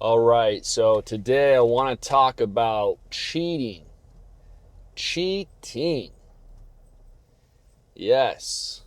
All right, so today I want to talk about cheating. Cheating. Yes,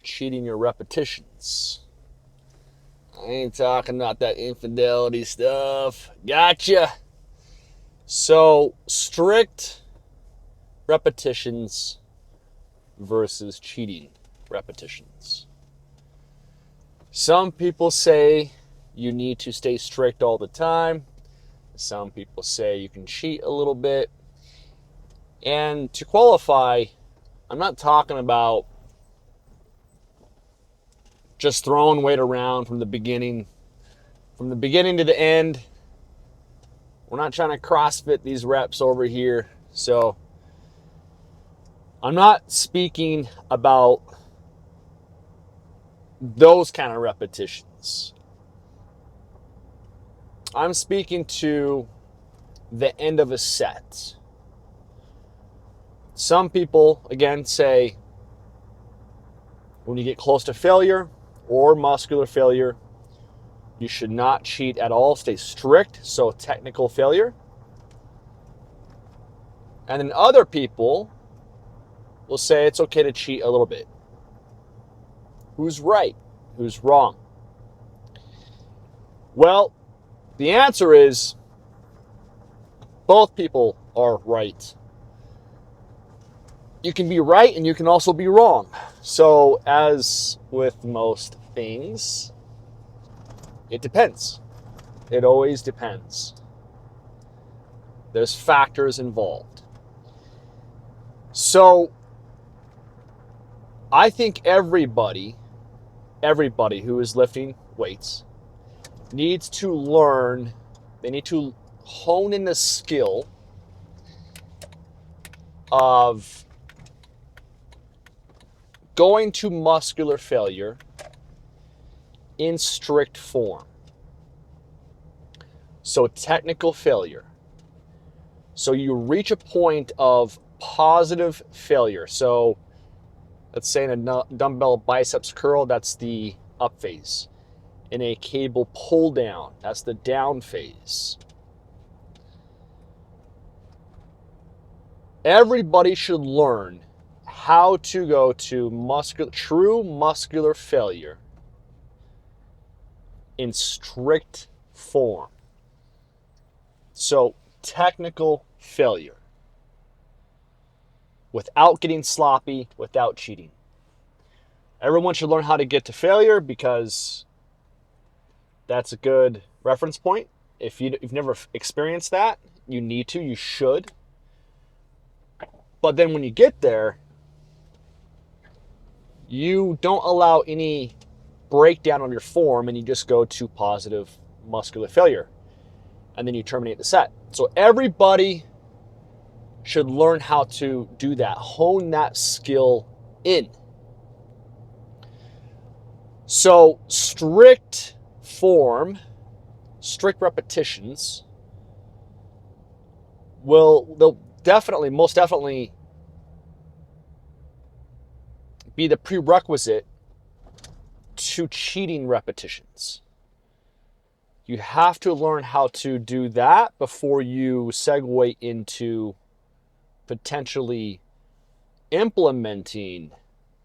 cheating your repetitions. I ain't talking about that infidelity stuff. Gotcha. So, strict repetitions versus cheating repetitions. Some people say you need to stay strict all the time. Some people say you can cheat a little bit. And to qualify, I'm not talking about just throwing weight around from the beginning to the end. We're not trying to CrossFit these reps over here. So I'm not speaking about those kind of repetitions. I'm speaking to the end of a set. Some people, again, say when you get close to failure or muscular failure, you should not cheat at all. Stay strict, so technical failure. And then other people will say it's okay to cheat a little bit. Who's right? Who's wrong? Well, the answer is both people are right. You can be right and you can also be wrong. So, as with most things, it depends. It always depends. There's factors involved. So, I think everybody who is lifting weights needs to learn, they need to hone in the skill of going to muscular failure in strict form. So technical failure. So you reach a point of positive failure. So let's say in a dumbbell biceps curl, that's the up phase. In a cable pull down, that's the down phase. Everybody should learn how to go to true muscular failure in strict form. So technical failure. Without getting sloppy, without cheating. Everyone should learn how to get to failure because that's a good reference point. If you've never experienced that, you should. But then when you get there, you don't allow any breakdown of your form and you just go to positive muscular failure. And then you terminate the set. So everybody should learn how to do that, hone that skill in. So strict form, strict repetitions they'll most definitely be the prerequisite to cheating repetitions. You have to learn how to do that before you segue into potentially implementing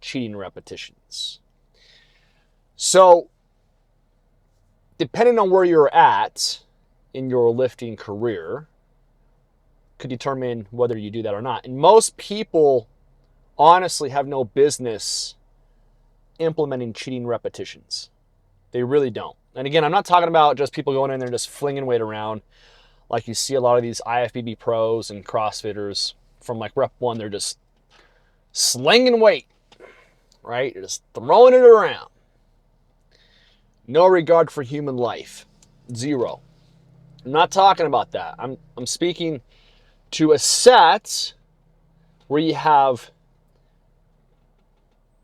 cheating repetitions. So, depending on where you're at in your lifting career, could determine whether you do that or not. And most people honestly have no business implementing cheating repetitions. They really don't. And again, I'm not talking about just people going in there and just flinging weight around like you see a lot of these IFBB pros and CrossFitters from like rep 1, they're just slinging weight, right? They're just throwing it around. No regard for human life. Zero. I'm not talking about that. I'm speaking to a set where you have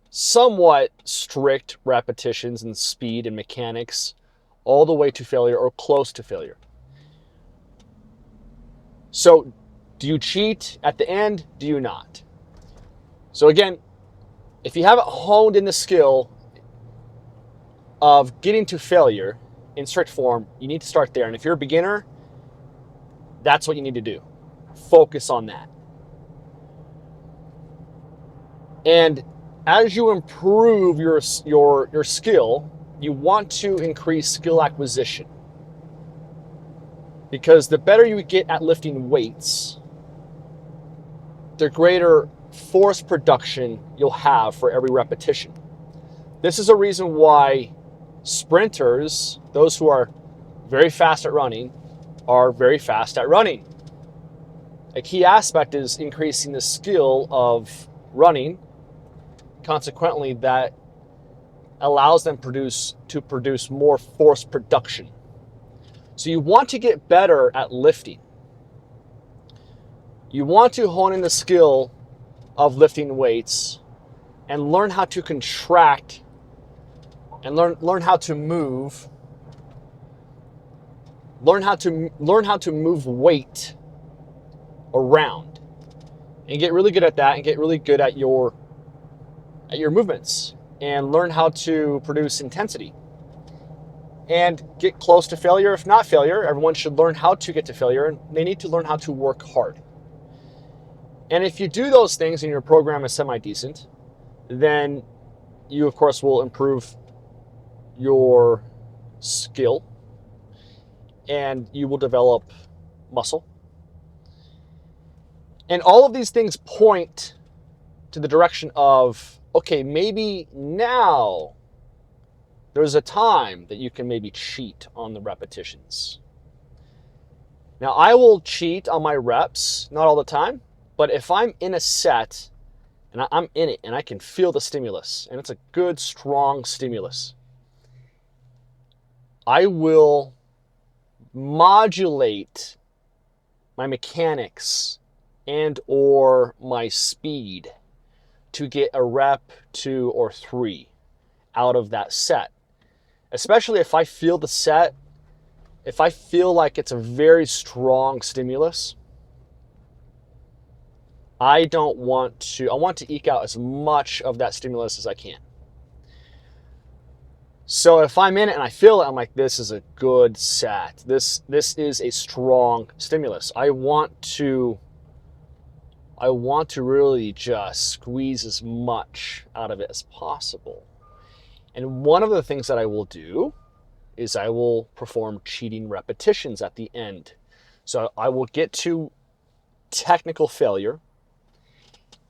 somewhat strict repetitions and speed and mechanics all the way to failure or close to failure. So, do you cheat at the end? Do you not? So again, if you haven't honed in the skill of getting to failure, in strict form, you need to start there. And if you're a beginner, that's what you need to do. Focus on that. And as you improve your skill, you want to increase skill acquisition. Because the better you get at lifting weights, the greater force production you'll have for every repetition. This is a reason why sprinters, those who are very fast at running, are very fast at running. A key aspect is increasing the skill of running. Consequently, that allows them to produce more force production. So you want to get better at lifting. You want to hone in the skill of lifting weights and learn how to contract and learn how to move. Learn how to move weight around and get really good at that and get really good at your movements and learn how to produce intensity and get close to failure. If not failure, everyone should learn how to get to failure, and they need to learn how to work hard. And if you do those things and your program is semi-decent, then you, of course, will improve your skill and you will develop muscle. And all of these things point to the direction of, okay, maybe now there's a time that you can maybe cheat on the repetitions. Now, I will cheat on my reps, not all the time, but if I'm in a set and I'm in it and I can feel the stimulus and it's a good, strong stimulus, I will modulate my mechanics and or my speed to get a rep, 2 or 3 out of that set. Especially if I feel the set, if I feel like it's a very strong stimulus, I want to eke out as much of that stimulus as I can. So if I'm in it and I feel it, I'm like, this is a good set. This is a strong stimulus. I want to really just squeeze as much out of it as possible. And one of the things that I will do is I will perform cheating repetitions at the end. So I will get to technical failure,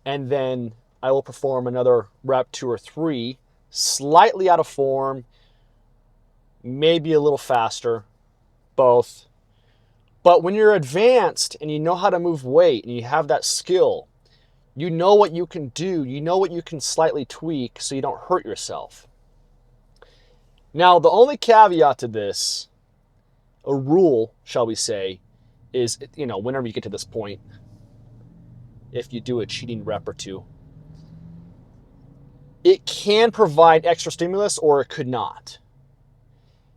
and then I will perform another rep, 2 or 3, slightly out of form, maybe a little faster, both. But when you're advanced and you know how to move weight and you have that skill, you know what you can do, you know what you can slightly tweak so you don't hurt yourself. Now, the only caveat to this, a rule, shall we say, is, whenever you get to this point, if you do a cheating rep or 2, it can provide extra stimulus or it could not.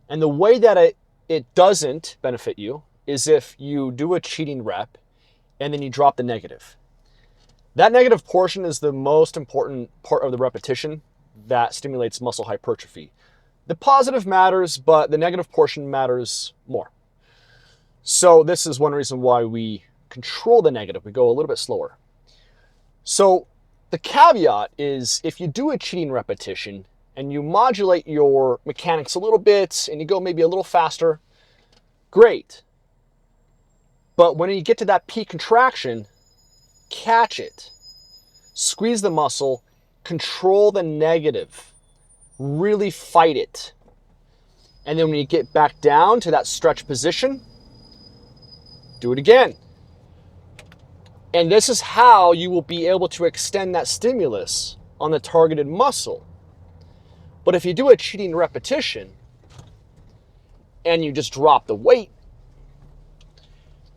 And the way that it doesn't benefit you is if you do a cheating rep and then you drop the negative. That negative portion is the most important part of the repetition that stimulates muscle hypertrophy. The positive matters, but the negative portion matters more. So this is one reason why we control the negative. We go a little bit slower. So the caveat is if you do a cheating repetition and you modulate your mechanics a little bit and you go maybe a little faster, great. But when you get to that peak contraction, catch it. Squeeze the muscle, control the negative. Really fight it. And then when you get back down to that stretch position, do it again. And this is how you will be able to extend that stimulus on the targeted muscle. But if you do a cheating repetition and you just drop the weight,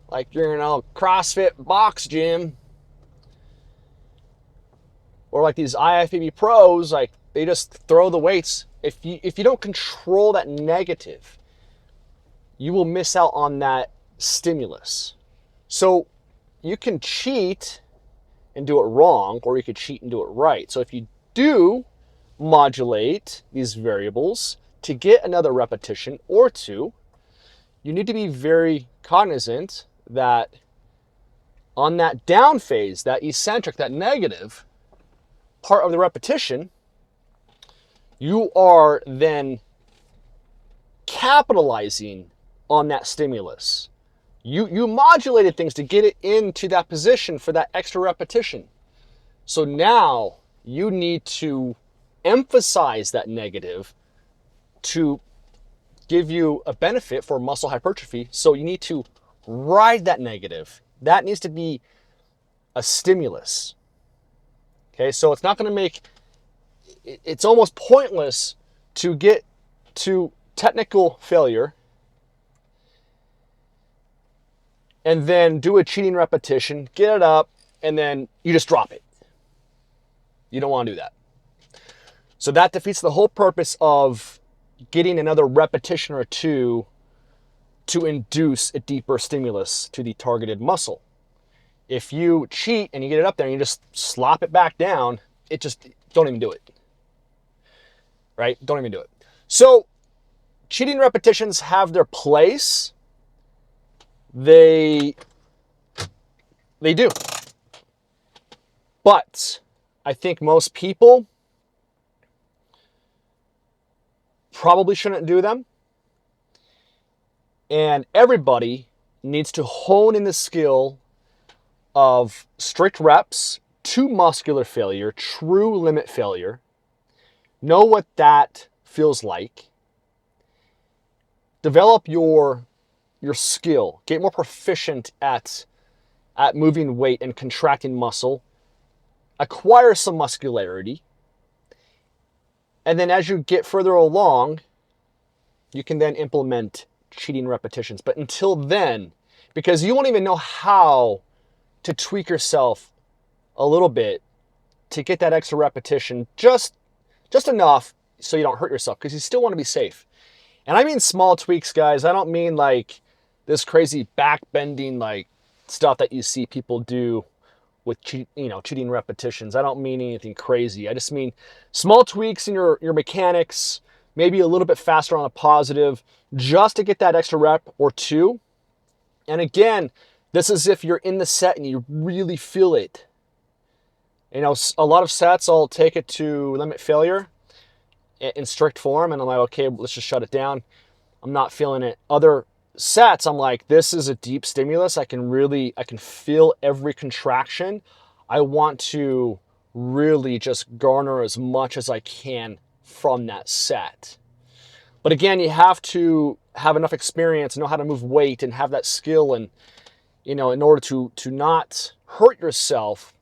like you're in a CrossFit box gym, or like these IFBB pros, like they just throw the weights. If you don't control that negative, you will miss out on that stimulus. So you can cheat and do it wrong, or you could cheat and do it right. So if you do modulate these variables, to get another repetition or two, you need to be very cognizant that on that down phase, that eccentric, that negative part of the repetition, you are then capitalizing on that stimulus. You modulated things to get it into that position for that extra repetition. So now you need to emphasize that negative to give you a benefit for muscle hypertrophy. So you need to ride that negative. That needs to be a stimulus. Okay, so it's not going to make, it's almost pointless to get to technical failure and then do a cheating repetition, get it up, and then you just drop it. You don't want to do that. So that defeats the whole purpose of getting another repetition or two to induce a deeper stimulus to the targeted muscle. If you cheat and you get it up there and you just slop it back down, don't even do it. Right? Don't even do it. So cheating repetitions have their place. They do. But I think most people probably shouldn't do them. And everybody needs to hone in the skill of strict reps to muscular failure, true limit failure. Know what that feels like. Develop your skill. Get more proficient at moving weight and contracting muscle. Acquire some muscularity. And then as you get further along, you can then implement cheating repetitions. But until then, because you won't even know how to tweak yourself a little bit to get that extra repetition, just enough so you don't hurt yourself, because you still want to be safe. And I mean small tweaks, guys. I don't mean like this crazy back bending like stuff that you see people do with cheating repetitions. I don't mean anything crazy. I just mean small tweaks in your mechanics, maybe a little bit faster on a positive, just to get that extra rep or two. And again, this is if you're in the set and you really feel it. You know, a lot of sets I'll take it to limit failure in strict form, and I'm like, okay, let's just shut it down. I'm not feeling it. Other sets, I'm like, this is a deep stimulus. I can feel every contraction. I want to really just garner as much as I can from that set. But again, you have to have enough experience, know how to move weight, and have that skill, and in order to not hurt yourself,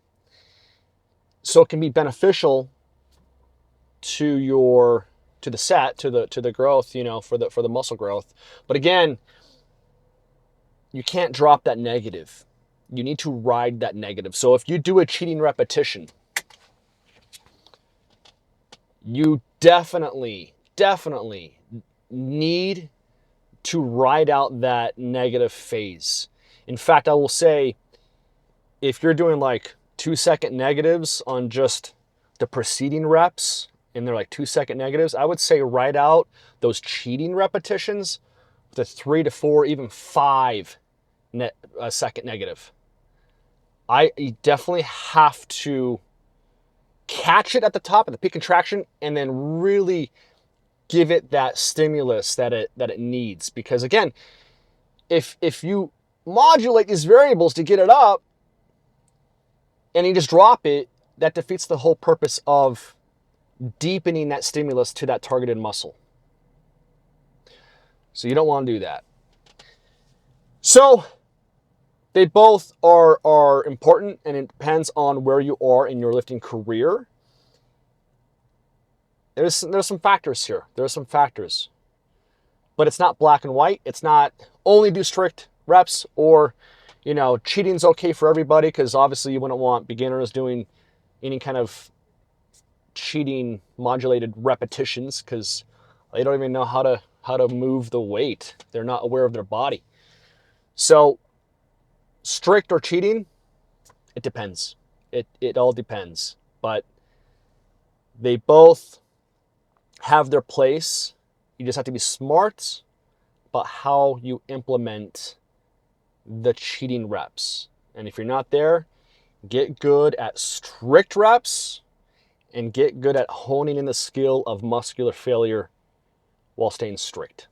so it can be beneficial to the set, to the growth, for the muscle growth. But again, you can't drop that negative. You need to ride that negative. So if you do a cheating repetition, you definitely need to ride out that negative phase. In fact, I will say, if you're doing like 2-second negatives on just the preceding reps, and they're like 2-second negatives, I would say ride out those cheating repetitions with a 3 to 4, even 5-second negative. You definitely have to catch it at the top of the peak contraction and then really give it that stimulus that it needs. Because again, if you modulate these variables to get it up and you just drop it, that defeats the whole purpose of deepening that stimulus to that targeted muscle. So you don't want to do that. So they both are important, and it depends on where you are in your lifting career. There's some factors here. There are some factors. But it's not black and white. It's not only do strict reps, or cheating's okay for everybody, because obviously you wouldn't want beginners doing any kind of cheating modulated repetitions, because they don't even know how to move the weight. They're not aware of their body. So strict or cheating, it depends. It all depends. But they both have their place. You just have to be smart about how you implement the cheating reps. And if you're not there, get good at strict reps and get good at honing in the skill of muscular failure while staying strict.